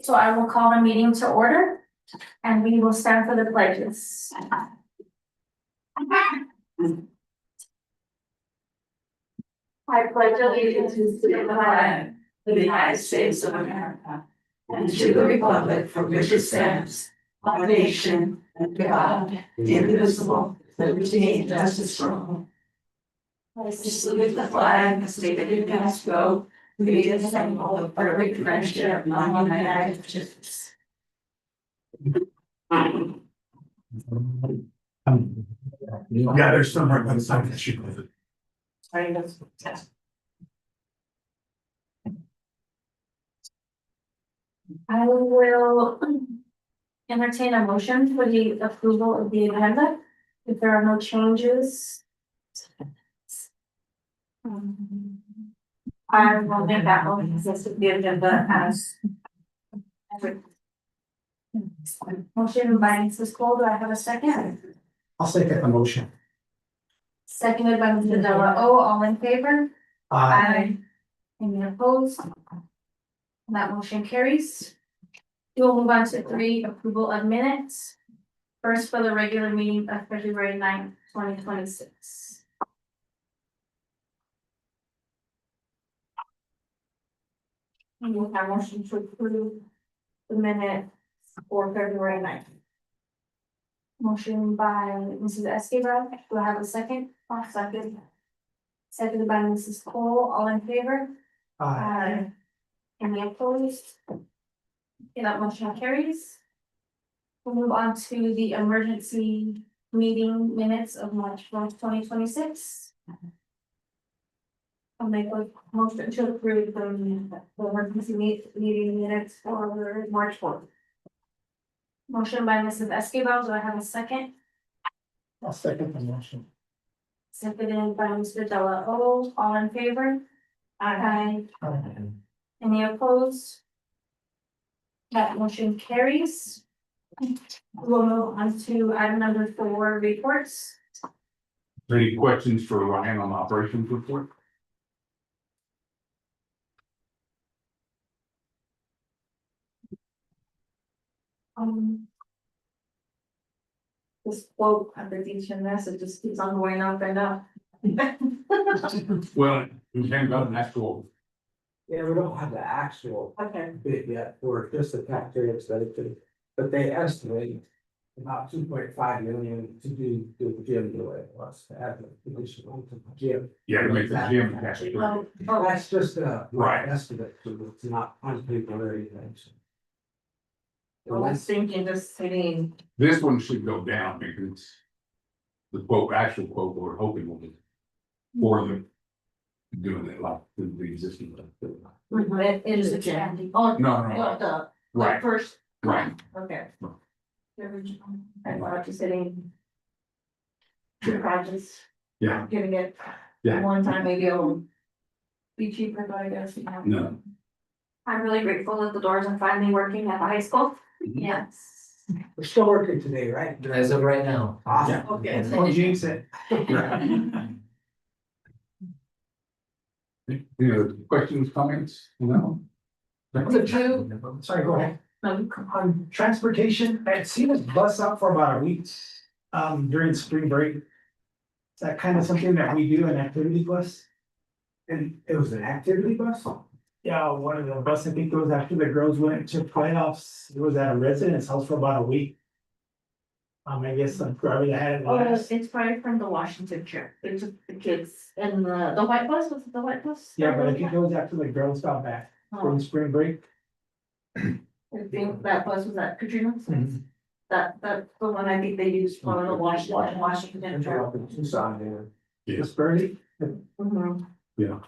So I will call the meeting to order and we will stand for the pledges. I pledge allegiance to the flag of the United States of America and to the republic for which it stands, one nation, under God, indivisible, liberty and justice for all. I salute the flag of the state of New Mexico, be a symbol of perfect friendship among the United States. Yeah, there's some right on the side that you put it. I will entertain a motion for the approval of the agenda. If there are no changes. I will make that motion consist of the agenda as. Motion by Mrs. Cole, do I have a second? I'll second the motion. Seconded by Mr. Della O, all in favor? Aye. Any opposed? That motion carries. We will move on to 3, approval of minutes. First for the regular meeting of February 9th, 2026. And we'll have motion to approve the minutes for February 9th. Motion by Mrs. Escobar, do I have a second? I'll second. Seconded by Mrs. Cole, all in favor? Aye. Any opposed? Okay, that motion carries. We'll move on to the emergency meeting minutes of March 4th, 2026. I'll make a motion to approve the emergency meeting minutes for March 4th. Motion by Mrs. Escobar, do I have a second? I'll second the motion. Seconded by Mr. Della O, all in favor? Aye. Any opposed? That motion carries. We'll move on to item number 4, reports. Any questions for Ryan on the operations report? This quote under each message just keeps on going up and up. Well, we haven't got an actual, Yeah, we don't have the actual Okay. bid yet for just the cafeteria expenditure, but they estimate about 2.5 million to do the gym the way it was, to add the additional to the gym. yeah, to make the gym actually. Oh, That's just a Right. estimate, so it's not on people or anything. So. I was thinking just sitting. This one should go down because the quote, actual quote, we're hoping will be for them doing it like the existing. It is expanding. Oh, No, no, well, the right, first. right. Okay. The original. I wanted to sitting. 2 projects. Yeah. Getting it. Yeah. One time maybe it'll be cheaper, but I guess. No. I'm really grateful that the doors are finally working at the high school. Yes. We're still working today, right? As of right now. Awesome. Okay. Don't jinx it. You know, questions, comments, no? Sorry, go ahead. On transportation, I'd seen this bus up for about a week, during spring break. Is that kind of something that we do, an activity bus? And it was an activity bus? Yeah, one of the bus, I think it was after the girls went to playoffs, it was at a residence house for about a week. I guess I'm probably had it Oh, last. it's probably from the Washington trip. They took the kids and the white bus, was it the white bus? Yeah, but I think it was after the girls got back from spring break. I think that bus was at Katrina's. Mhm. That's the one I think they used for the Washington trip. Up in Tucson there. It's Bernie. Mhm. Yeah.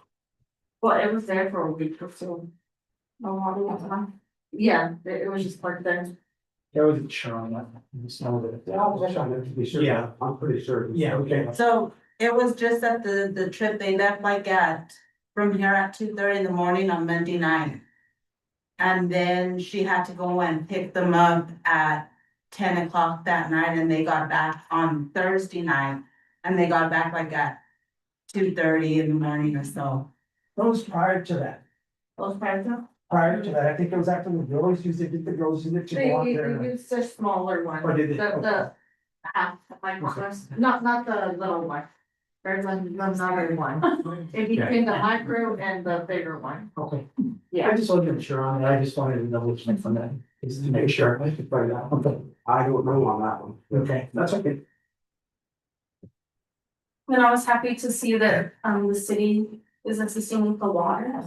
Well, it was there for a week or so. No longer than that. Yeah, it was just parked there. There was a charm. Some of it. Yeah, I was just trying to be sure. Yeah. I'm pretty sure. Yeah, okay. So it was just at the trip, they left like from here at 2:30 in the morning on Monday night. And then she had to go and pick them up at 10 o'clock that night and they got back on Thursday night. And they got back like at 2:30 in the morning or so. What was prior to that? Those prior to? prior to that, I think it was after the girls used it, did the girls use it to They go out they there? used a smaller one, Or did they? the half, like, not the little one. There's another one, in between the micro and the bigger one, Okay, yeah. I just wasn't sure on it, I just wanted to double check on that, just to make sure. I should find out. Okay, I don't know on that one. okay, that's okay. And I was happy to see that, the city is assisting with the water.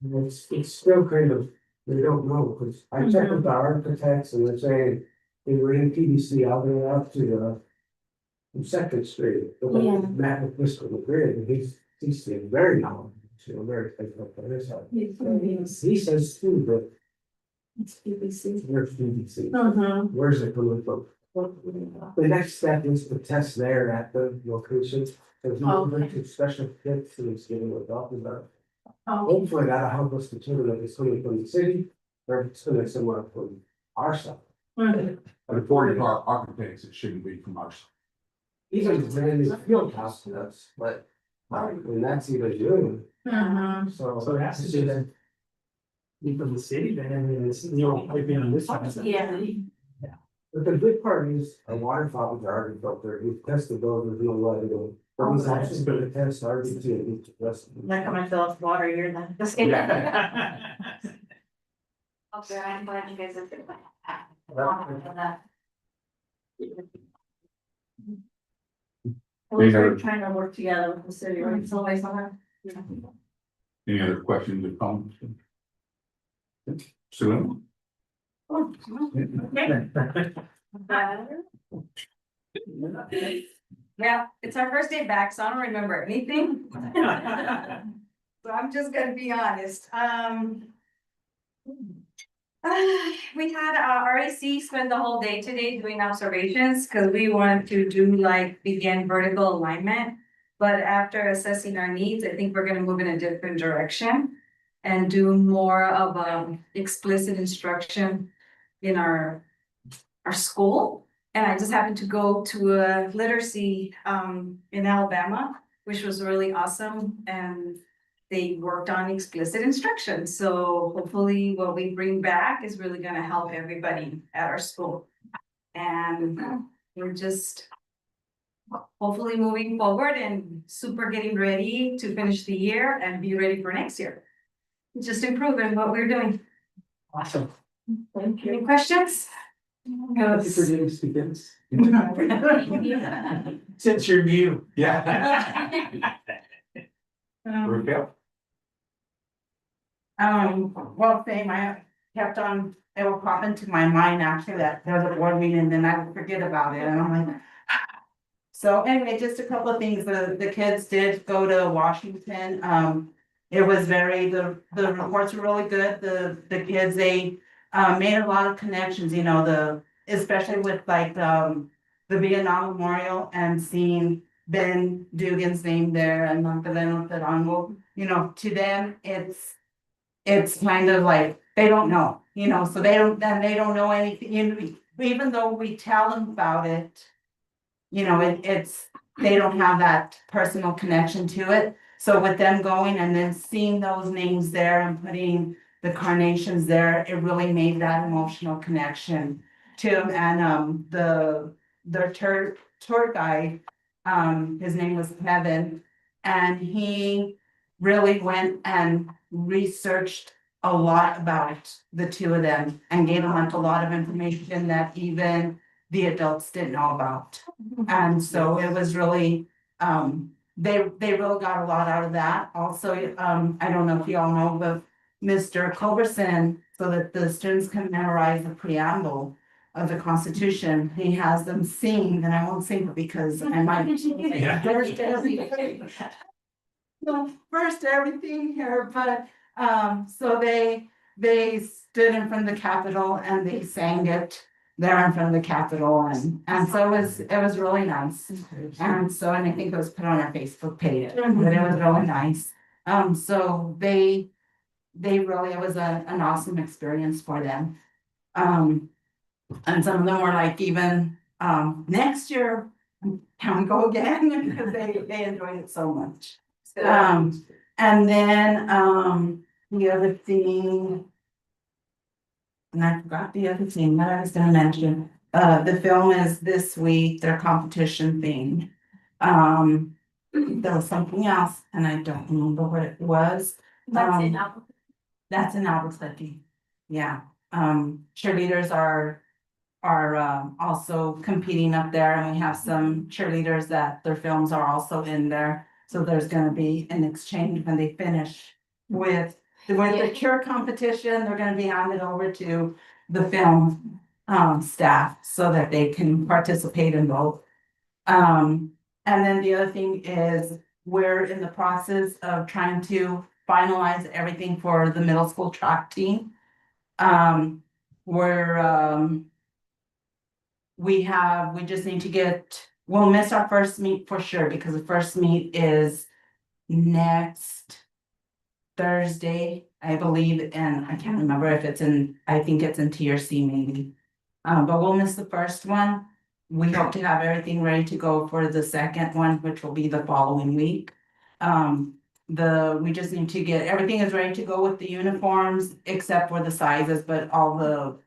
It's still kind of, we don't know, because I checked with the architects and they're saying they were in PDC all the way up to the. From Second Street, but Yeah. then met with Mr. McGrid, and he's very knowledgeable, very thankful for this. He says too, that It's BBC. where's PDC, Uh-huh. where's it coming from? The next step is to test there at the location, there's no Okay. special kits and it's getting adopted about. Oh, Hopefully that'll help us determine if it's coming from the city, or if it's coming somewhere from our side. mhm. But according to our architects, it shouldn't be from our side. Even the brand new field house does, but, and that's even doing, Mhm. So it has to be then. Be from the city, then, I mean, it's, you know, piping on this side. Yeah. But the good part is, our water fountains are already filtered, we've tested those, there's no way to go. But he's actually gonna test RDT and each of us. Like, I'm gonna fill up water here then. Just Okay, I'm glad you guys are good. We're trying to work together with the city, right, so I saw her. Any other questions or comments? So, Yeah, it's our first day back, so I don't remember anything. So I'm just gonna be honest, we had RAC spend the whole day today doing observations, cause we wanted to do like begin vertical alignment. But after assessing our needs, I think we're gonna move in a different direction. And do more of explicit instruction in our school. And I just happened to go to a literacy in Alabama, which was really awesome, and they worked on explicit instruction. So hopefully what we bring back is really gonna help everybody at our school. And we're just hopefully moving forward and super getting ready to finish the year and be ready for next year. Just improving what we're doing. Awesome. Thank Any questions? Thank you for getting students. Since you're new. yeah. Raquel? Well, Fame, I kept on, it will pop into my mind actually that there's a board meeting and then I would forget about it and I'm like. So anyway, just a couple of things, the kids did go to Washington, it was the reports were really good, the kids, they. Made a lot of connections, you know, especially with like, the Vietnam Memorial and seeing Ben Dugan's name there and Magdalena Perango, you know, to them, it's kind of like, they don't know, you know, so they don't know anything, you know, even though we tell them about it. You know, they don't have that personal connection to it, so with them going and then seeing those names there and putting the carnations there, it really made that emotional connection to them, and their tour guide, his name was Kevin, and he really went and researched a lot about the two of them and gave them like a lot of information that even the adults didn't know about. And so it was really, they really got a lot out of that. Also, I don't know if you all know, but Mr. Culberson, so that the students can memorize the preamble of the Constitution, he has them sing, and I won't sing it because I might. First everything here, but, so they stood in front of the Capitol and they sang it there in front of the Capitol, and so it was really nice. And so, and I think it was put on our Facebook page, but it was really nice. So they really, it was an awesome experience for them. And some of them were like, even, next year, can we go again? Because they enjoyed it so much. And then, the other thing. And I forgot the other thing that I was gonna mention, the film is this week, their competition thing. There was something else and I don't remember what it was. That's enough. That's in Albuquerque. Yeah, cheerleaders are also competing up there and we have some cheerleaders that their films are also in there. So there's gonna be an exchange when they finish with the cure competition, they're gonna be handed over to the film staff so that they can participate in both. And then the other thing is we're in the process of trying to finalize everything for the middle school track team. We're we just need to we'll miss our first meet for sure, because the first meet is next Thursday, I believe, and I can't remember if I think it's in TRC maybe. But we'll miss the first one. We hope to have everything ready to go for the second one, which will be the following week. We just need to everything is ready to go with the uniforms, except for the sizes, but all the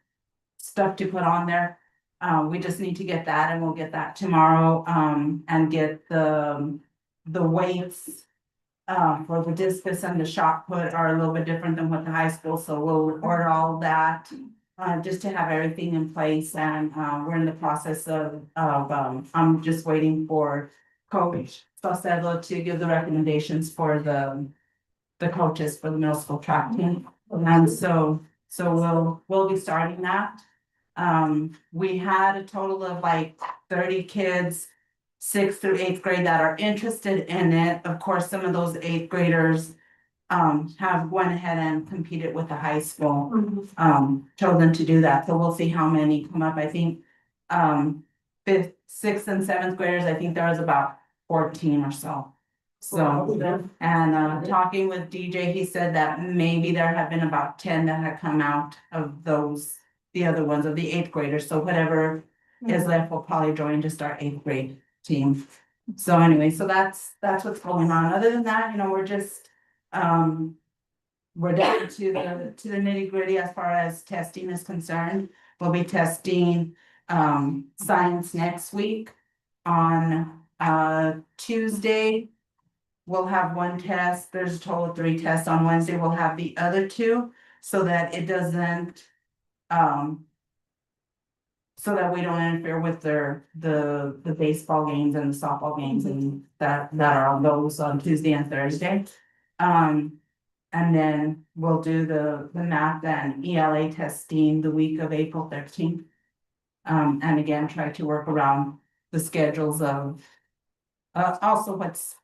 stuff to put on there. We just need to get that and we'll get that tomorrow, and get the weights. For the discus and the shot put are a little bit different than what the high school, so we'll order all of that. Just to have everything in place and, we're in the process of, I'm just waiting for Coach Saucedo to give the recommendations for the coaches for the middle school track team. And so we'll be starting that. We had a total of like 30 kids, 6th through 8th grade that are interested in it. Of course, some of those 8th graders have went ahead and competed with the high school, told them to do that. So we'll see how many come up. I think 5th, 6th and 7th graders, I think there was about 14 or so. So, and talking with DJ, he said that maybe there have been about 10 that had come out of those, the other ones of the 8th graders. So whatever is left will probably join to start 8th grade team. So anyway, so that's what's going on. Other than that, we're just, we're down to the nitty gritty as far as testing is concerned. We'll be testing, science next week on, Tuesday. We'll have one test. There's a total of 3 tests on Wednesday. We'll have the other 2 so that it doesn't, so that we don't interfere with the baseball games and the softball games and that are on those on Tuesday and Thursday. And then we'll do the math and ELA testing the week of April 13th. And again, try to work around the schedules of also what's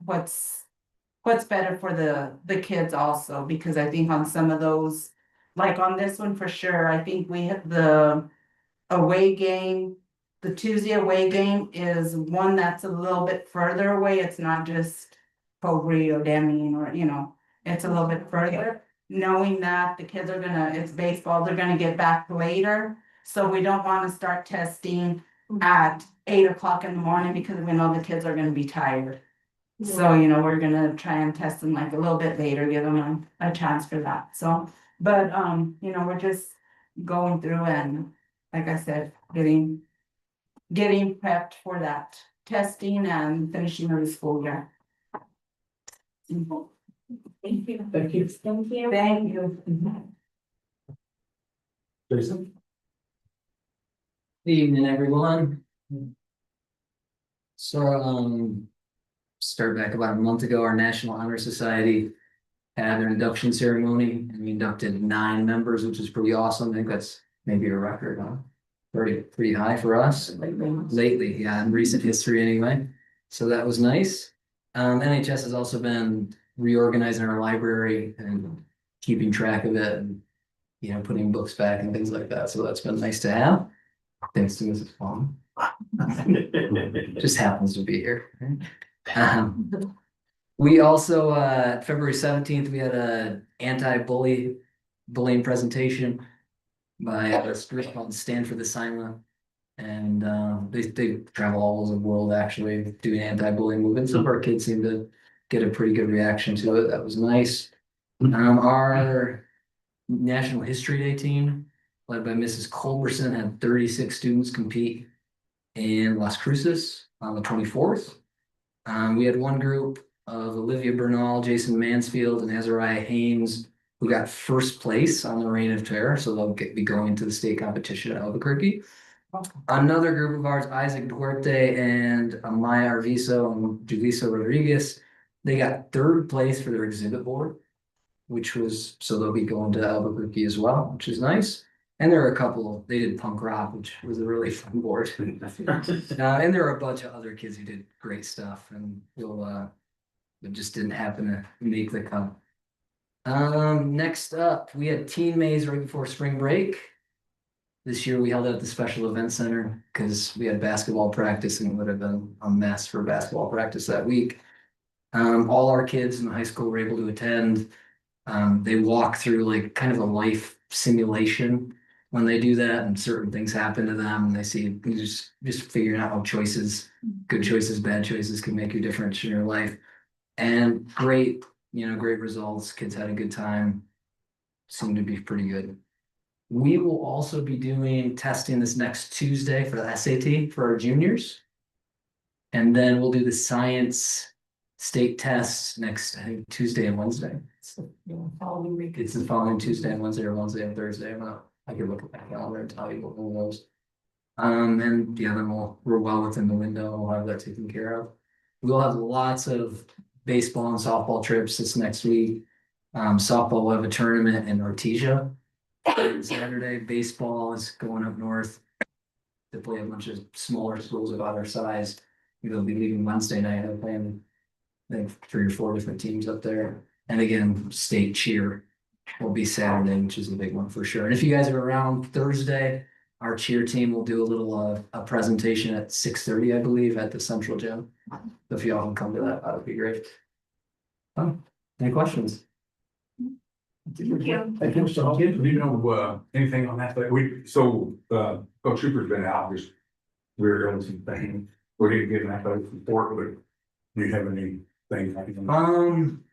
better for the kids also, because I think on some of those, like on this one for sure, I think we have the away game. The Tuesday away game is one that's a little bit further away. It's not just Pobri or Deming or, it's a little bit further. Knowing that the kids are it's baseball, they're gonna get back later. So we don't wanna start testing at 8 o'clock in the morning because we know the kids are gonna be tired. So, we're gonna try and test them like a little bit later, give them a chance for that. So, but, we're just going through and, like I said, getting prepped for that testing and finishing the school year. Thank you. Thank you. Thank you. Thank you. Jason? Good evening, everyone. So, start back about a month ago, our National Honor Society had their induction ceremony, and we inducted 9 members, which is pretty awesome. I think that's maybe a record, huh? Pretty high for us. Lately, yeah, in recent history anyway. So that was nice. NHS has also been reorganizing our library and keeping track of it and, putting books back and things like that. So that's been nice to have. Thanks to Mrs. Fong. Just happens to be here. We also, February 17th, we had a bullying presentation by a group called Stand for the Silent. And they travel all over the world actually doing anti-bullying movements. Some of our kids seem to get a pretty good reaction to it. That was nice. Our National History Day team, led by Mrs. Culberson, had 36 students compete in Las Cruces on the 24th. We had one group of Olivia Bernal, Jason Mansfield, and Azariah Haynes who got first place on the Reign of Terror, so they'll be going to the state competition at Albuquerque. Another group of ours, Isaac Duarte and Amaya Arviso and Julissa Rodriguez, they got third place for their exhibit board, which was, so they'll be going to Albuquerque as well, which is nice. And there are a couple, they did punk rock, which was a really fun board. And there are a bunch of other kids who did great stuff and it just didn't happen to make the cut. Next up, we had Teen Maze right before spring break. This year we held it at the Special Event Center because we had basketball practice and it would have been a mess for basketball practice that week. All our kids in the high school were able to attend. They walk through like kind of a life simulation when they do that, and certain things happen to them, and they see just figuring out how choices, good choices, bad choices can make you different in your life. And great, great results. Kids had a good time. Seemed to be pretty good. We will also be doing testing this next Tuesday for the SAT for our juniors. And then we'll do the science state tests next, I think, Tuesday and Wednesday. It's the following week. It's the following Tuesday and Wednesday, or Wednesday and Thursday. I can look at that calendar and tell you what one of those. And yeah, then we're well within the window. We'll have that taken care of. We'll have lots of baseball and softball trips this next week. Softball will have a tournament in Artesia Saturday. Baseball is going up north to play a bunch of smaller schools about our size. They'll be leaving Wednesday night. I'm playing, I think, 3 or 4 different teams up there. And again, state cheer will be Saturday, which is a big one for sure. And if you guys are around Thursday, our cheer team will do a little a presentation at 6:30, I believe, at the Central Gym. So if y'all can come to that, that would be great. Any questions? Thank you. I think so. Do you know anything on that? Coach Cooper's been out, just we're doing some things. We didn't get an athletic report, but do you have anything?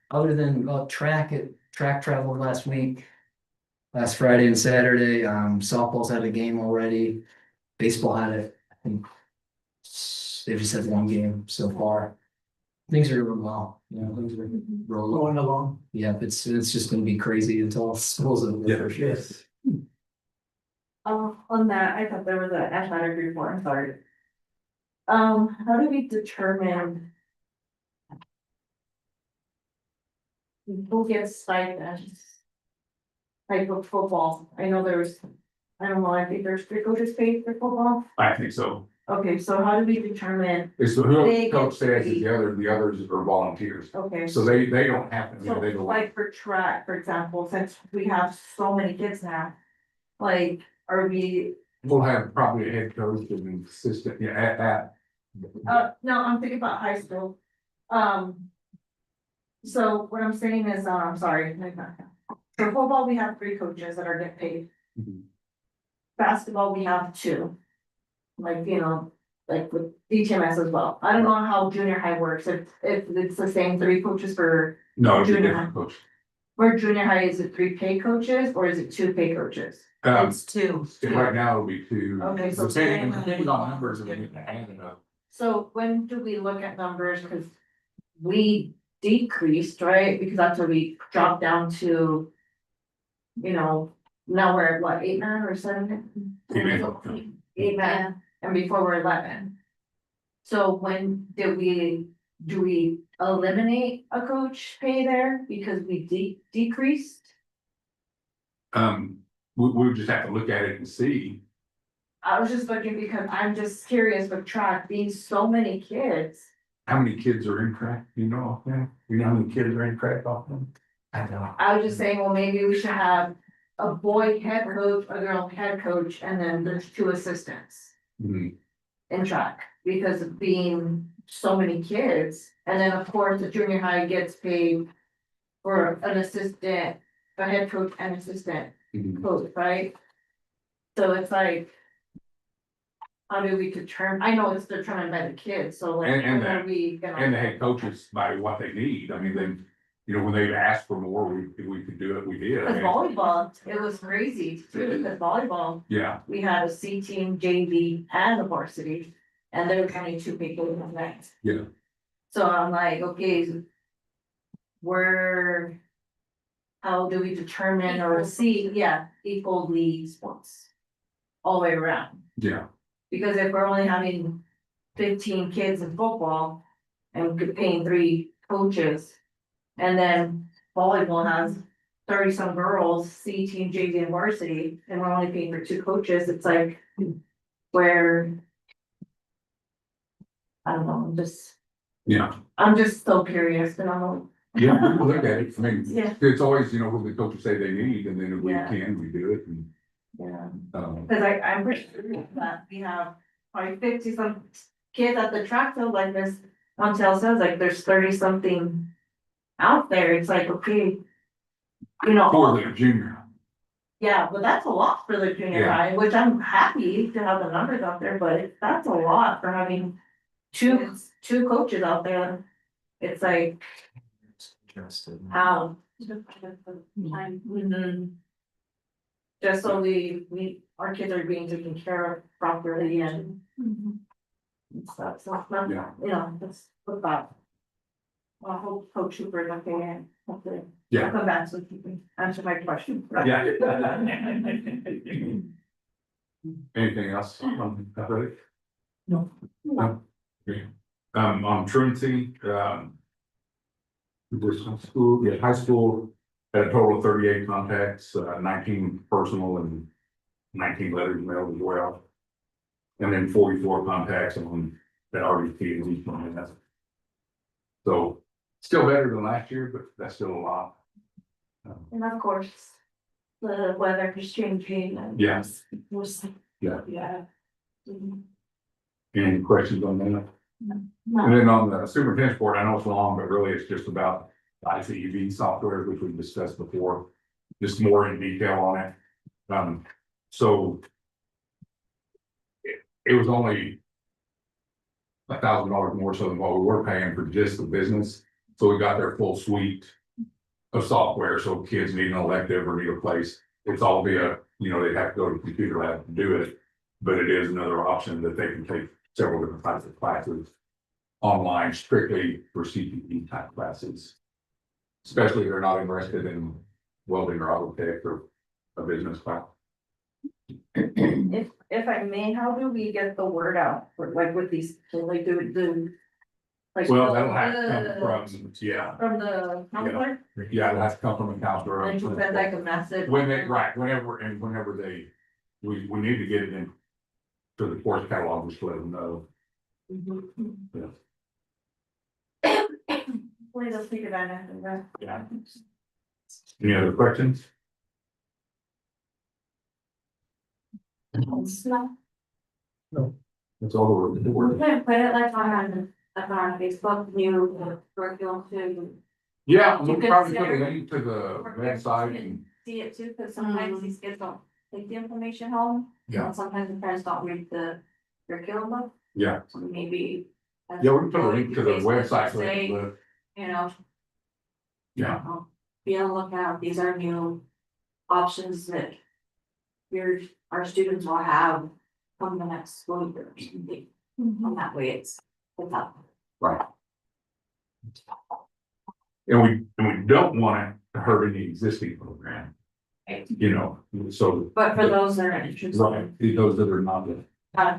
Other than track traveled last week, last Friday and Saturday. Softball's had a game already. Baseball had it. I think they've just had one game so far. Things are going well. Things are rolling. Going along. Yeah, it's just going to be crazy until school's over. Yeah. Yes. On that, I thought there was an athletic report, I'm sorry. How do we determine who gets stipends? Like with football, I know I don't know, I think there's 3 coaches paid for football. I think so. Okay, so how do we determine, It's They who get coach says paid. the others are volunteers. okay, So they don't have to, so they don't. like for track, for example, since we have so many kids now, like, are we, We'll have probably a head coach and an assistant, at. no, I'm thinking about high school. So what I'm saying is, I'm sorry. For football, we have 3 coaches that are getting paid. Basketball, we have 2. Like, like with DTMS as well. I don't know how junior high works, if it's the same 3 coaches for, No, it's a Junior different coach. for junior high, is it 3 paid coaches or is it 2 paid coaches? It's 2. Right now it'll be 2. Okay, so- Depending on numbers of it, So when do we look at numbers, cause we decreased, right, because that's where we dropped down to. Now we're at what, 8 man or 7? 8 man, and before we're 11. So when do we eliminate a coach pay there because we decreased? We would just have to look at it and see. I was just looking because I'm just curious with track being so many kids. How many kids are in track, off there? You know how many kids are in track off them? I know. I was just saying, well, maybe we should have a boy head coach, a girl head coach, and then there's 2 assistants in track because of being so many kids. And then of course, the junior high gets paid for an assistant, a head coach and assistant coach, right? So it's like, how do we determine, I know it's determined by the kids, so like, And when are we gonna? And the head coaches by what they need, I mean, you know, when they asked for more, we could do it, we did. I Cause mean, volleyball, it was crazy too, because volleyball, yeah, we had a C team, JV and a varsity. And there were only 2 people in the night. yeah, So I'm like, okay. Where? How do we determine or see, yeah, equal league sports? All the way around, yeah, because if we're only having 15 kids in football. And paying 3 coaches. And then volleyball has 30 some girls, C team, JV and varsity, and we're only paying for 2 coaches, it's like. Where. I don't know, yeah. I'm just so curious, and I'm. Yeah, we look at it, I mean, Yeah. it's always, you know, what the coaches say they need, and then if we Yeah. can, we do it, and, Yeah. um, Cause I'm pretty sure that we have probably 50 some kids at the track field like Miss Montel says, like there's 30 something. Out there, it's like, okay. You know, for the junior. yeah, but that's a lot for the junior Yeah. high, which I'm happy to have the numbers out there, but that's a lot for having. Two coaches out there. It's like, how? Mhm. Just so our kids are being taken care of properly and. Stuff, so it's not, Yeah. you know, that's what about. I hope Coach Cooper is okay and hopefully. Yeah. I'll come back so you can answer my question. Yeah. Anything else on athletic? No. No. Okay. On truancy, this high school had a total of 38 contacts, 19 personal and 19 letters mailed as well. And then 44 contacts on that RDP and each one. That's. So still better than last year, but that's still a lot. And of course, the weather is changing and. Yes. Was, Yeah. yeah. Mhm. Any questions on that? And No, then on the superintendent's board, I know it's long, but really it's just about the ICEV software, which we discussed before, just more in detail on it. So it was only $1,000 more so than what we were paying for just the business. So we got their full suite of software. So kids need an elective or need a place, it's all via, you know, they have to go to the computer lab to do it. But it is another option that they can take several different types of classes online strictly for CPE type classes. Especially if they're not interested in welding or auto tech or a business class. if I may, how do we get the word out, for like with these, so like do. Like Well, that'll have to come from, yeah, From the counselor, yeah, it'll have to come from a counselor. and you send like a message. When they, right, whenever they, we need to get it in. To the course catalog, just to let them know. Mhm. Yeah. Please just think about it. And, Yeah. Any other questions? It's not, That's all we're. we can put it like on Facebook, new curriculum too. Yeah, You we'll can probably put share- a link to the website and, See it too, because sometimes these kids don't take the information home. yeah, And sometimes the parents don't read the curriculum book, yeah, so maybe. yeah, we can put a link to the Facebook website. so they say, can look. You know. Yeah, Be on the lookout, these are new options that. Our students will have come the next school year or something. And that way it's up. right. And we don't want to hurt any existing program. You know, so. But for those that are interested. Right, those that are not,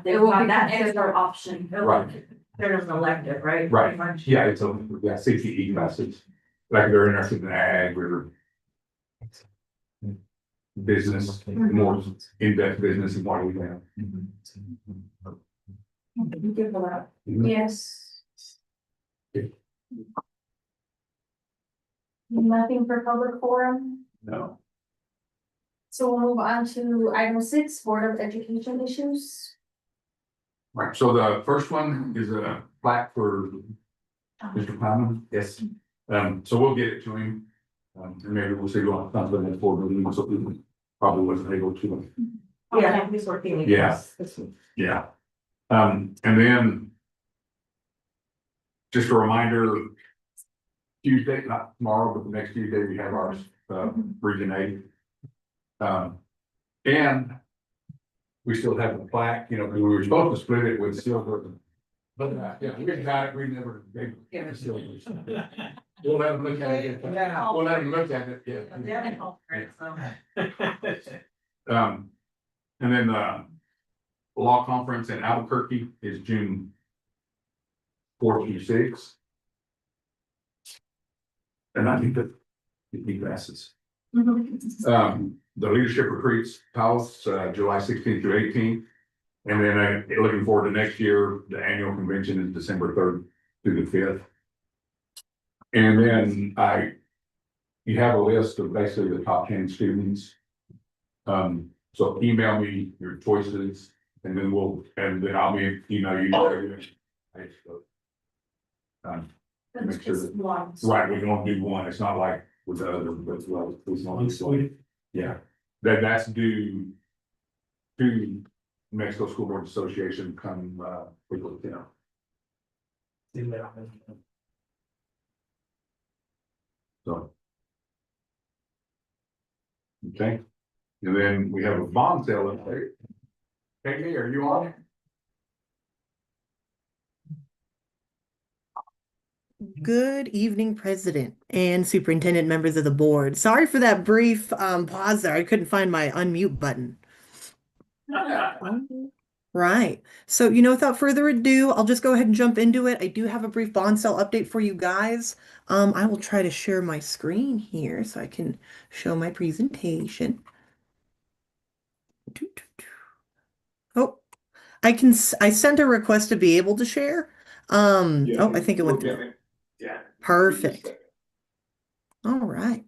They will have that extra option. right, There's an elective, right? Right. Pretty much. yeah, it's a, yeah, CTE classes, like if they're interested in ag or. Business, more in-depth business and what we have. Thank you for that. Yes. Okay. Nothing for public forum, No. so we'll move on to item 6, Board of Education issues. Right, so the first one is a plaque for Mr. Plowman. Yes. So we'll get it to him. And maybe we'll see what comes in the board meeting, so we probably wasn't able to. Yeah, he's working. Yeah. Yeah. And then. Just a reminder. A Tuesday, not tomorrow, but the next Tuesday, we have ours, Region 8. And we still have the plaque, you know, we were supposed to split it with silver. But, yeah, we got it, we never gave it to silver. We'll let them look at it. Yeah. We'll let them look at it, yeah. And then the law conference in Albuquerque is June 4th through 6th. And I think that the glasses. The leadership retreats house, July 16th through 18th. And then looking forward to next year, the annual convention is December 3rd through the 5th. And then you have a list of basically the top 10 students. So email me your choices and then I'll email you. Make sure that, right, we can only do one. It's not like with the other, but it's only. Yeah, that's due to Mexico School Board Association come, April 10th. So. Okay, and then we have a bond sale up there. Peggy, are you on? Good evening, President and Superintendent, members of the board. Sorry for that brief pause there. I couldn't find my unmute button. Right. So, without further ado, I'll just go ahead and jump into it. I do have a brief bond sale update for you guys. I will try to share my screen here so I can show my presentation. Oh, I sent a request to be able to share. I think it went through. Yeah. Perfect. All right.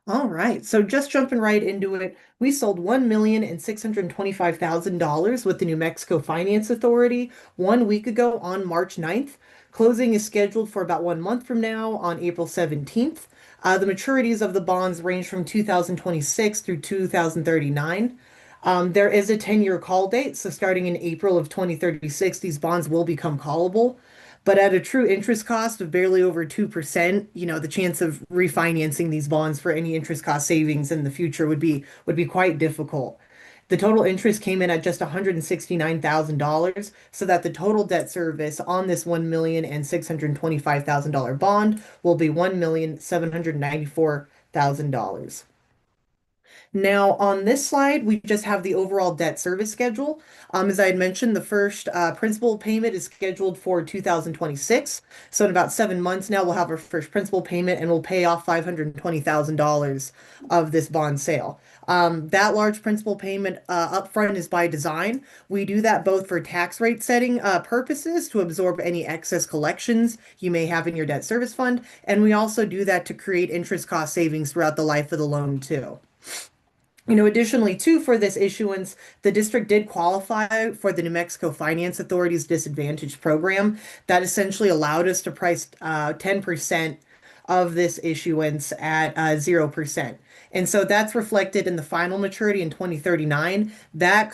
All right, so just jumping right into it, we sold $1,625,000 with the New Mexico Finance Authority 1 week ago on March 9th. Closing is scheduled for about 1 month from now on April 17th. The maturities of the bonds range from 2026 through 2039. There is a 10-year call date, so starting in April of 2036, these bonds will become callable. But at a true interest cost of barely over 2%, the chance of refinancing these bonds for any interest cost savings in the future would be quite difficult. The total interest came in at just $169,000, so that the total debt service on this $1,625,000 bond will be $1,794,000. Now, on this slide, we just have the overall debt service schedule. As I had mentioned, the first principal payment is scheduled for 2026. So in about 7 months now, we'll have our first principal payment and we'll pay off $520,000 of this bond sale. That large principal payment upfront is by design. We do that both for tax rate setting purposes to absorb any excess collections you may have in your debt service fund. And we also do that to create interest cost savings throughout the life of the loan too. Additionally, too, for this issuance, the district did qualify for the New Mexico Finance Authority's Disadvantage Program. That essentially allowed us to price 10% of this issuance at 0%. And so that's reflected in the final maturity in 2039. That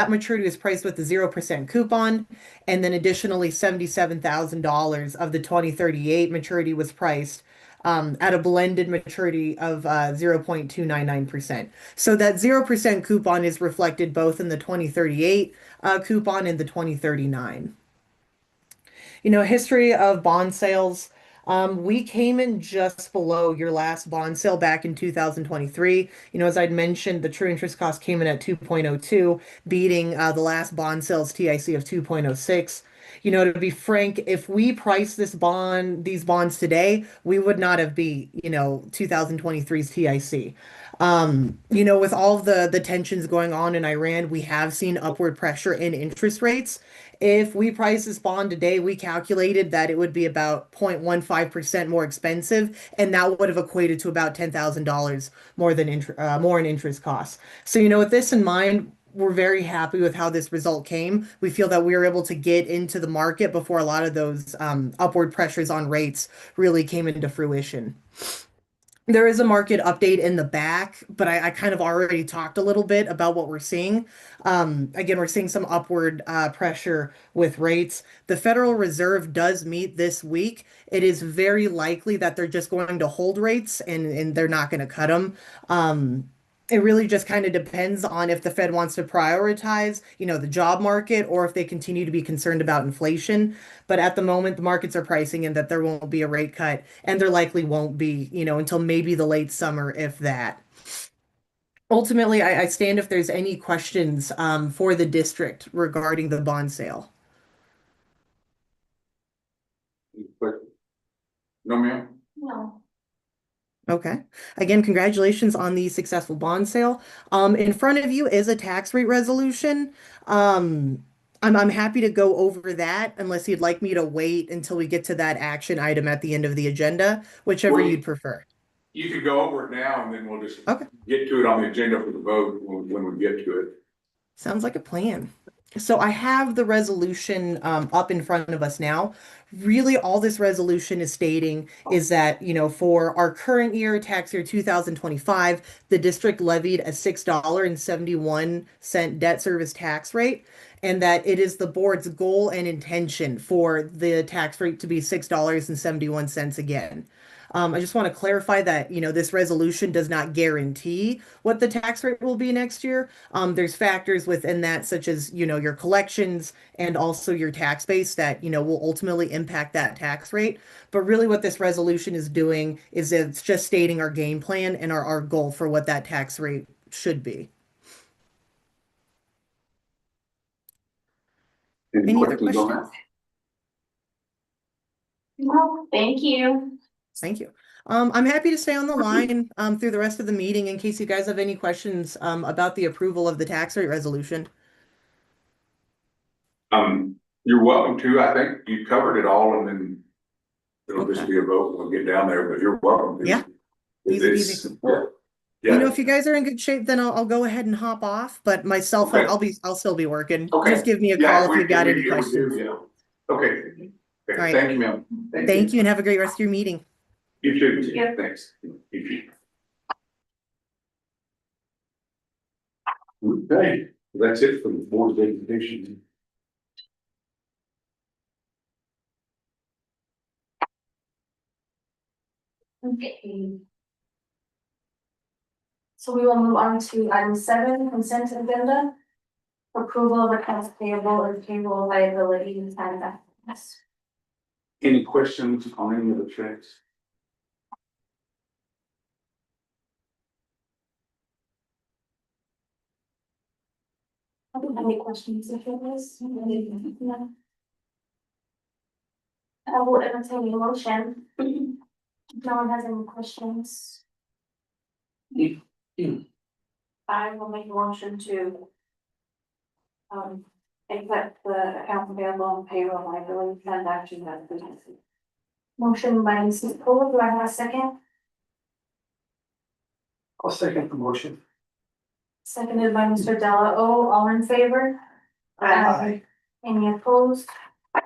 maturity was priced with a 0% coupon. And then additionally, $77,000 of the 2038 maturity was priced at a blended maturity of 0.299%. So that 0% coupon is reflected both in the 2038 coupon and the 2039. History of bond sales. We came in just below your last bond sale back in 2023. As I'd mentioned, the true interest cost came in at 2.02, beating the last bond sales TIC of 2.06. To be frank, if we priced these bonds today, we would not have beat, 2023's TIC. With all of the tensions going on in Iran, we have seen upward pressure in interest rates. If we price this bond today, we calculated that it would be about 0.15% more expensive, and that would have equated to about $10,000 more in interest costs. So, with this in mind, we're very happy with how this result came. We feel that we were able to get into the market before a lot of those upward pressures on rates really came into fruition. There is a market update in the back, but I kind of already talked a little bit about what we're seeing. Again, we're seeing some upward pressure with rates. The Federal Reserve does meet this week. It is very likely that they're just going to hold rates and they're not going to cut them. It really just kind of depends on if the Fed wants to prioritize, the job market or if they continue to be concerned about inflation. But at the moment, the markets are pricing in that there won't be a rate cut, and there likely won't be, until maybe the late summer, if that. Ultimately, I stand if there's any questions for the district regarding the bond sale. But, no, ma'am? No. Okay. Again, congratulations on the successful bond sale. In front of you is a tax rate resolution. I'm happy to go over that unless you'd like me to wait until we get to that action item at the end of the agenda, whichever Well, you'd prefer. You could go over it now and then we'll just Okay. get to it on the agenda for the vote when we get to it. Sounds like a plan. So I have the resolution up in front of us now. Really, all this resolution is stating is that, for our current year, tax year 2025, the district levied a $6.71 debt service tax rate, and that it is the board's goal and intention for the tax rate to be $6.71 again. I just want to clarify that, this resolution does not guarantee what the tax rate will be next year. There's factors within that, such as, your collections and also your tax base that, will ultimately impact that tax rate. But really what this resolution is doing is it's just stating our game plan and our goal for what that tax rate should be. Any other questions on questions? that? No, thank you. Thank you. I'm happy to stay on the line through the rest of the meeting in case you guys have any questions about the approval of the tax rate resolution. You're welcome to. I think you covered it all and then it'll just Okay. be a vote when we get down there, but you're welcome to. Yeah. Easy peasy. Yeah. If you guys are in good shape, then I'll go ahead and hop off. But my cell phone, Okay. I'll still be working. Okay. Just give me a Yeah, call if you've got any we do, questions. yeah. Okay. All right. Thank you, ma'am. Thank you and have a great rest of your meeting. You too. Yeah. Thanks. You too. Okay, that's it for the board of education. Okay. So we will move on to item 7, consent agenda. Approval of accounts payable and payroll liability and yes. Any questions on any of the checks? I don't have any questions if it is. No. I will entertain a motion. If no one has any questions. I will make a motion to accept the account payable and payroll liability transaction as presented. Motion by Mrs. Cole, do I have a second? I'll second the motion. Seconded by Mr. Della O, all in favor? Aye. Any opposed? Okay,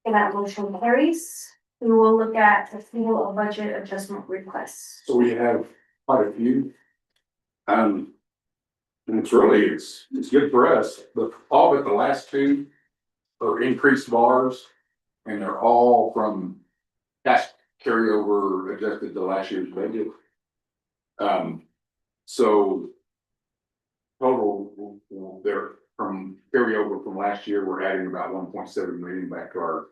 that motion carries. We will look at approval of budget adjustment requests. So we have quite a few. And it's good for us, but all but the last two are increased bars. And they're all from cash carryover adjusted to last year's budget. So total, they're from carryover from last year, we're adding about 1.7 million back to our.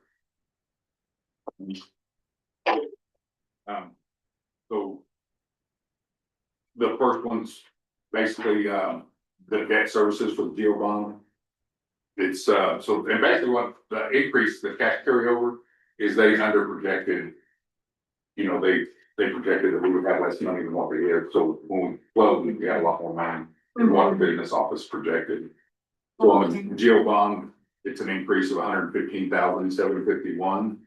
So the first one's basically, the debt services for the deal bond. It's, so, and basically what the increase, the cash carryover is they under projected. They projected that we would have less money than what we had, so when we closed, we had a lot more money than what the business office projected. So on the jail bond, it's an increase of 115,751.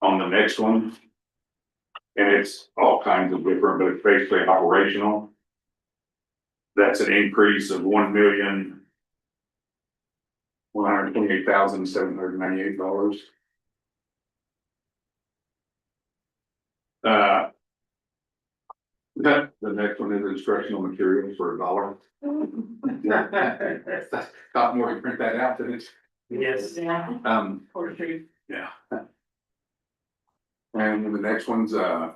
On the next one, and it's all kinds of different, but it's basically operational. That's an increase of $1,128,798. The next one is instructional materials for $1. Got more to print that out than it's. Yes. Yeah. And the next one's, from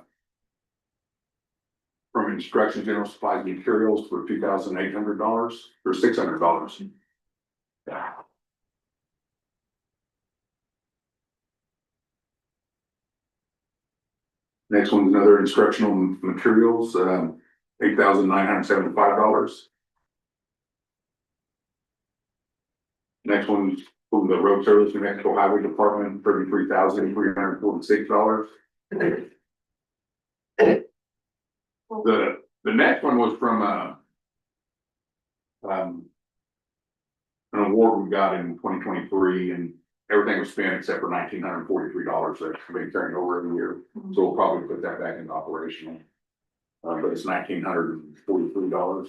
instruction general supplies and materials for $2,800 or $600. Yeah. Next one's another instructional materials, $8,975. Next one's from the road service and Mexico Highway Department, $33,346. The next one was from, an award we got in 2023, and everything was spent except for $1,943 that's been carrying over every year. So we'll probably put that back into operational. But it's $1,943.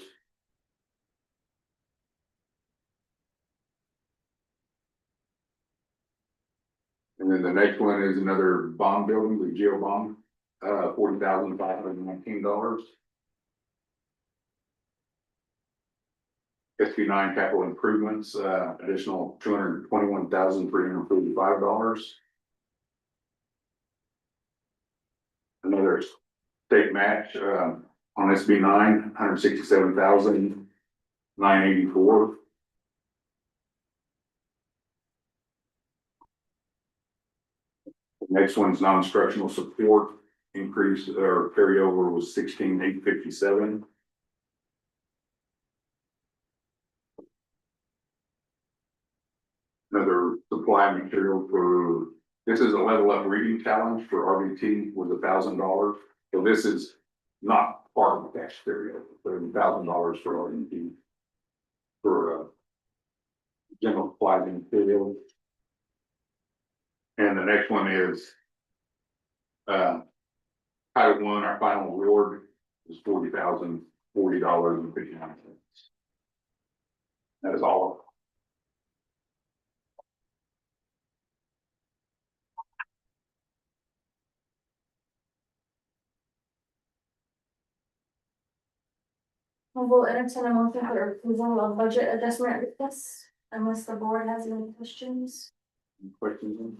And then the next one is another bond building, the jail bond, $40,519. SB9 capital improvements, additional $221,345. Another state match, on SB9, $167,984. Next one's non-instructional support increase or carryover was $16,857. Another supply material for, this is a level up reading challenge for RBT was $1,000. So this is not part of the cafeteria, but $1,000 for RBT for general supplies and materials. And the next one is Title I, our final award is $40,040.59. That is all of it. We'll entertain a motion for approval of budget adjustment requests, unless the board has any questions. Any questions?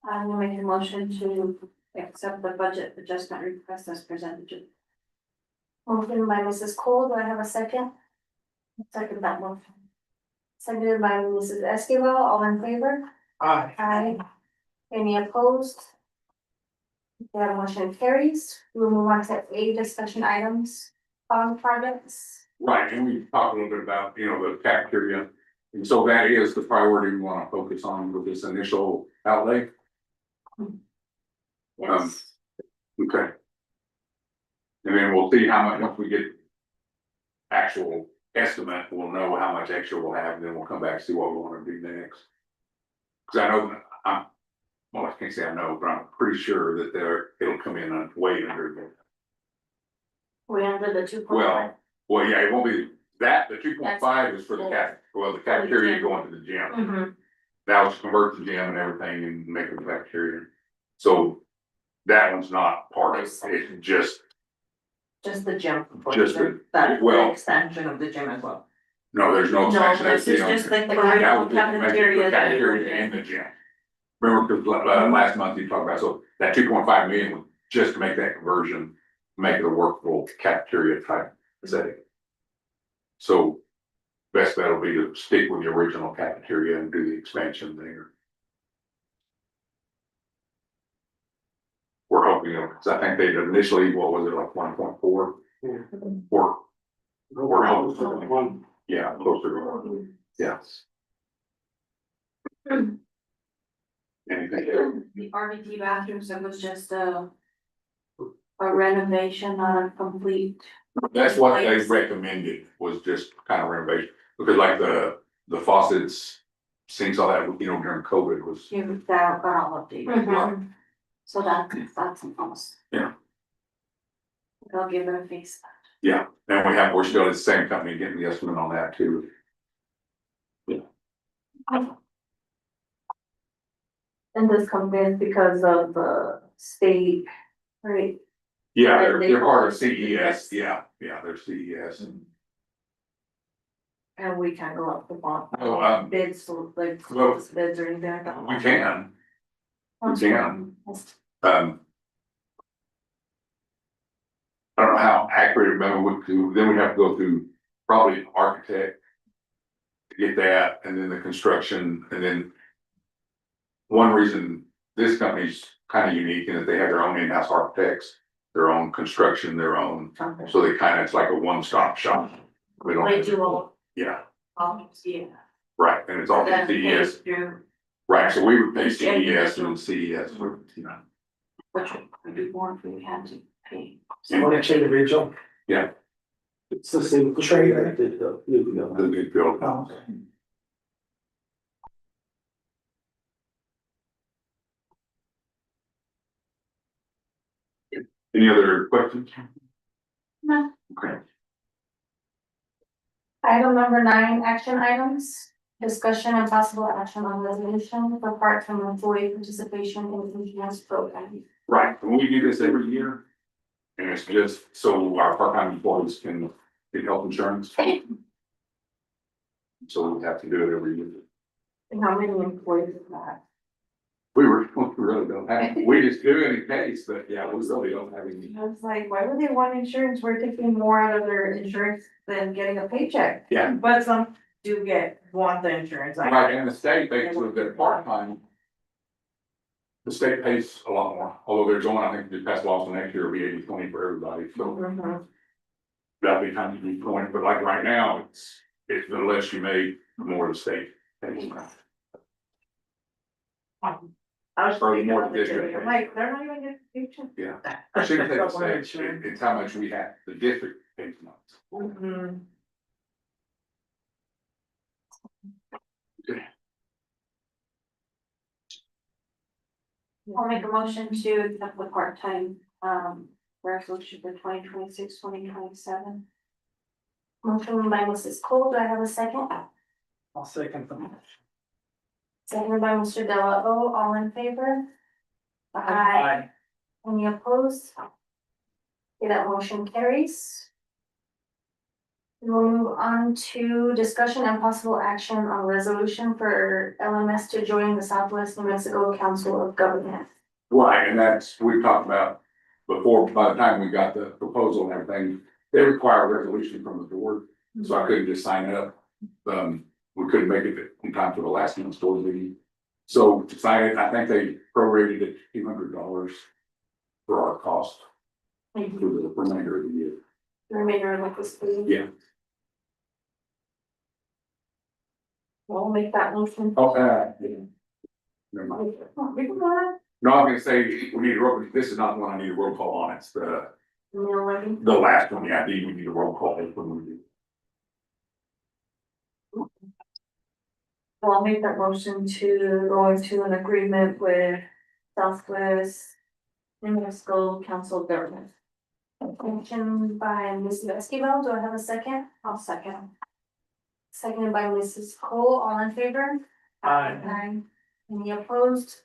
I will make a motion to accept the budget adjustment request as presented. Motion by Mrs. Cole, do I have a second? Second that motion. Seconded by Mrs. Esquivel, all in favor? Aye. Aye. Any opposed? That motion carries. We'll move on to A, discussion items, projects. Right, and we talked a little bit about, the cafeteria. And so that is the priority we want to focus on with this initial outlay. Yes. Okay. And then we'll see how much, once we get actual estimate, we'll know how much extra we'll have, and then we'll come back and see what we want to do next. Cause I know, well, I can't say I know, but I'm pretty sure that it'll come in way under. We under the 2.5. Well, yeah, it won't be that, the 2.5 is for the the cafeteria going to the gym. Mm-hmm. That was to convert the gym and everything and make it a cafeteria. So that one's not part of it, it's just Just the gym. Just the- That well- extension of the gym as well. no, there's no No, expansion. this is just like the That was original just to make it the cafeteria. cafeteria and the gym. Remember, because last month you talked about, so that 2.5 million was just to make that conversion, make it a workable cafeteria type setting. So best bet will be to stick with the original cafeteria and do the expansion there. We're hoping, because I think they initially, what was it, like 1.4? We're hoping, yeah, closer to 1, yes. Anything else? The RBT bathrooms, it was just a renovation, not a complete. That's what they recommended, was just kind of renovation, because like the faucets, sinks, all that, during COVID was. That got all updated. So that's a plus. Yeah. They'll give it a face. Yeah, and we're still the same company getting the estimate on that too. And this comes in because of the state, right? Yeah, And they they're part of fall into CES, this. yeah, they're CES. And we can't go up the bond. Oh, Bids, so like, well, bids or anything like that. We can, we can. I don't know how accurate, but then we have to go through probably an architect to get that, and then the construction, and then one reason this company's kind of unique in that they have their own in-house architects, their own construction, their own, Okay. so they kind of, it's like a one-stop shop. We don't. They do all, Yeah, yeah. right, and it's all Then CES, pay through, right, so we would pay Each CES and individual. then CES would, you know. which would be more if we had to pay. On each individual. Yeah. It's the same trade that did the, The good build. Oh. Any other questions? No. Okay. Item number 9, action items. Discussion and possible action on resolution for part-time employee participation in insurance program. Right, and we do this every year. And it's just so our part-time employees can get health insurance. So we have to do it every year. And how many employees is that? We really don't have, we just do it in case, but yeah, we really don't have any. I was like, why would they want insurance? We're taking more out of their insurance than getting a paycheck. Yeah, But some do want the insurance. right, and the state basically, they're part-time. The state pays a lot more, although they're going, I think, to pass laws next year, it'll be 80-20 for everybody, so. Mhm. That'll be kind of the point, but like right now, it's the less you make, the more the state pays. I was Or thinking more about the district. I'm like, they're not even getting paycheck. Yeah. I shouldn't say the state, it's how much we have, the district pays months. Mhm. I'll make a motion to accept the part-time, resolution for 2026-2027. Motion by Mrs. Cole, do I have a second? I'll second them. Seconded by Mr. Delao, all in favor? Aye. Any opposed? Okay, that motion carries. We'll move on to discussion and possible action on resolution for LMS to join the Southwest New Mexico Council of Government. Right, and that's, we've talked about before, by the time we got the proposal and everything, they require a resolution from the board, so I couldn't just sign up. We couldn't make it in time for the last month's board meeting. So to sign it, I think they prorated it $200 for our cost for the remainder of the year. The remainder of this, please. Yeah. We'll make that motion. Oh, yeah. Never mind. We can go ahead. No, I'm gonna say, we need a roll, this is not the one I need a roll call on, it's the Neil Levy. last one, yeah, we need a roll call when we do. Well, I'll make that motion to go into an agreement with Southwest New Mexico Council of Government. Motion by Mrs. Esquivel, do I have a second? I'll second. Seconded by Mrs. Cole, all in favor? Aye. Any opposed?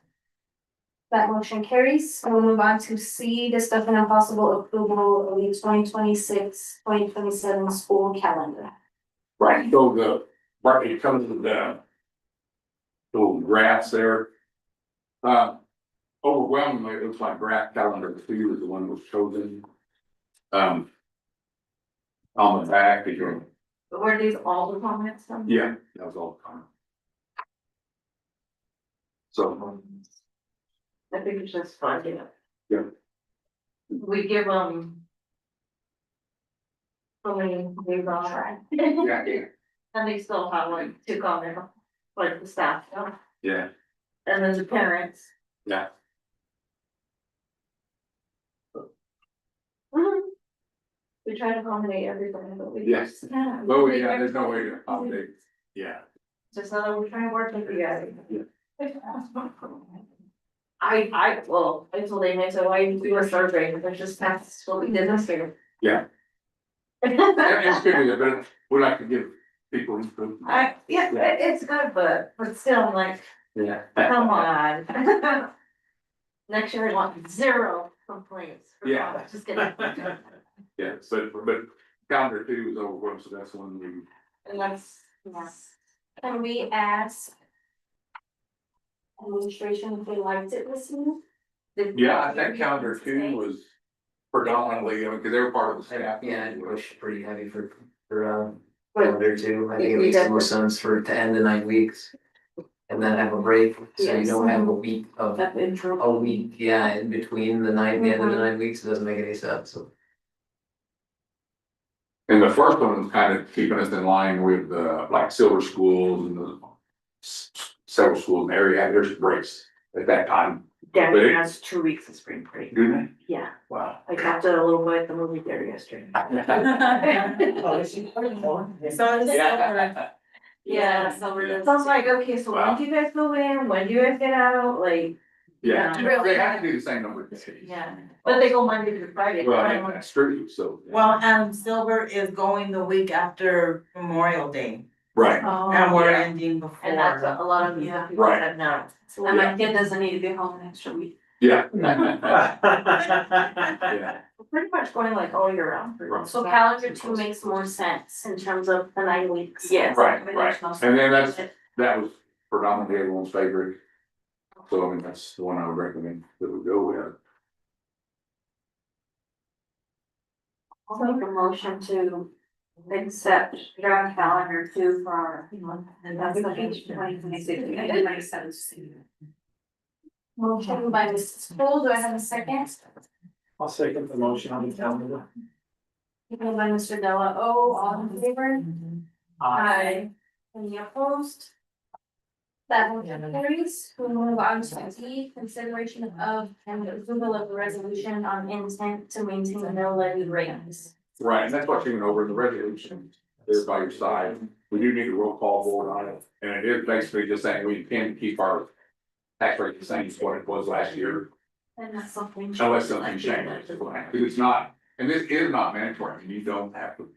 That motion carries. We'll move on to C, discussion and possible approval of the 2026-2027 school calendar. Right, so right, it comes with the little graphs there. Overwhelmingly, it looks like graph calendar 2 is the one that was chosen. On the back, Were these all the comments from? yeah, that was all the time. So, I think it's just fun, you know. Yeah. We give them. So many days on, right? yeah, And they still have like 2 comments, like the staff, you know? yeah, And then the parents. yeah. We try to accommodate everybody, but we. Yes. just can't. Well, yeah, there's no way to accommodate, yeah. Just so that we're trying to work with you guys. Yeah. Well, I told Amy, so why we were surveying, but there's just that's what we did this year. Yeah. It's good, but we like to give people input. It's good, but still, I'm like, Yeah. come on. Next year I want 0. complaints. Yeah. Just kidding. Yeah, but calendar 2 is over, so that's when we. And that's, Can we ask administration if they liked it this year? Yeah, I think calendar 2 was predominantly, I mean, because they were part of the staff. Yeah, I'd push pretty heavy for calendar two. I think it makes the most sense for it to end in 9 weeks. And then have a break, so you don't have a week of, That intro. a week, yeah, in between the end of the 9 weeks, it doesn't make any sense, so. And the first one was kind of keeping us in line with like silver schools and the several schools in the area had their breaks at that time. Danny has 2 weeks of spring break. Do they? Yeah, Wow. I got a little bit at the movie theater yesterday. Yeah, so I was like, okay, so when do you guys go in? When do you guys get out? Like, Yeah, Yeah. they have to do the same number of days. yeah, but they go Monday through Friday. Well, and that's true, so. Well, and Silver is going the week after Memorial Day, Right. and we're Yeah. ending And that's before. a lot of people people Right. said no. And my kid doesn't need to be home an extra week. Yeah. We're pretty much going like all year round. Right. So calendar 2 makes more sense in terms of the 9 weeks. Yes. Right, I mean, right. there's no And then sense. that was predominantly everyone's favorite. So I mean, that's the one I would recommend that we go with. I'll make a motion to accept draft calendar 2 for our, and that's the page 2026. Motion by Mrs. Cole, do I have a second? I'll second the motion on the calendar. Second by Mr. Della, all in favor? Aye. Any opposed? That motion carries. We move on to D, consideration of and approval of the resolution on intent to maintain the mill levy rates. Right, and that's what you went over in the resolution, is by your side. We do need a roll call vote on it, and it is basically just saying we intend to keep our tax rate the same as what it was last year, And that's something. unless something changes. Because it's not, and this is not mandatory, I mean, you don't have to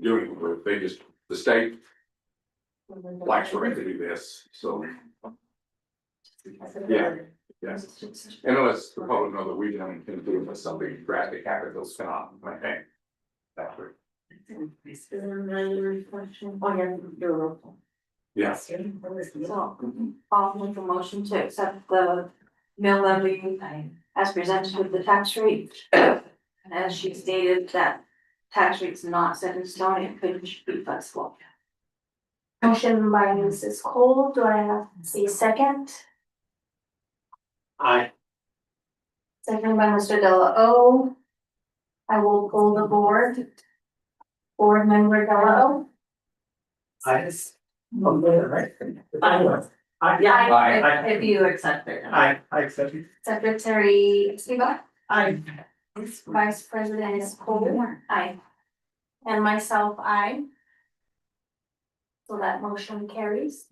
do anything with it, they just, the state likes for it to do this, so. Yeah, yes. And unless the public know that we don't intend to do it unless something drastic happens, they'll cannot maintain. That's right. Is there another question? Oh, yeah, do a roll call. Yes. So, I'll make a motion to accept the mill levy as presented with the tax rate. And as she stated, that tax rate's not set in stone, it could be flexible. Motion by Mrs. Cole, do I have a second? Aye. Second by Mr. Della. I will pull the board. Board member Della. Aye. Oh, yeah, right. Aye. Yeah, if you accept it. I accept it. Secretary Skiba. I. Vice President is Cole. Aye. And myself, aye. So that motion carries.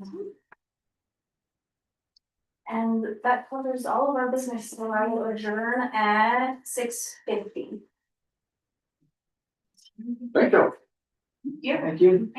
And that covers all of our business, so I will adjourn at 6:50. Thank you. Thank you.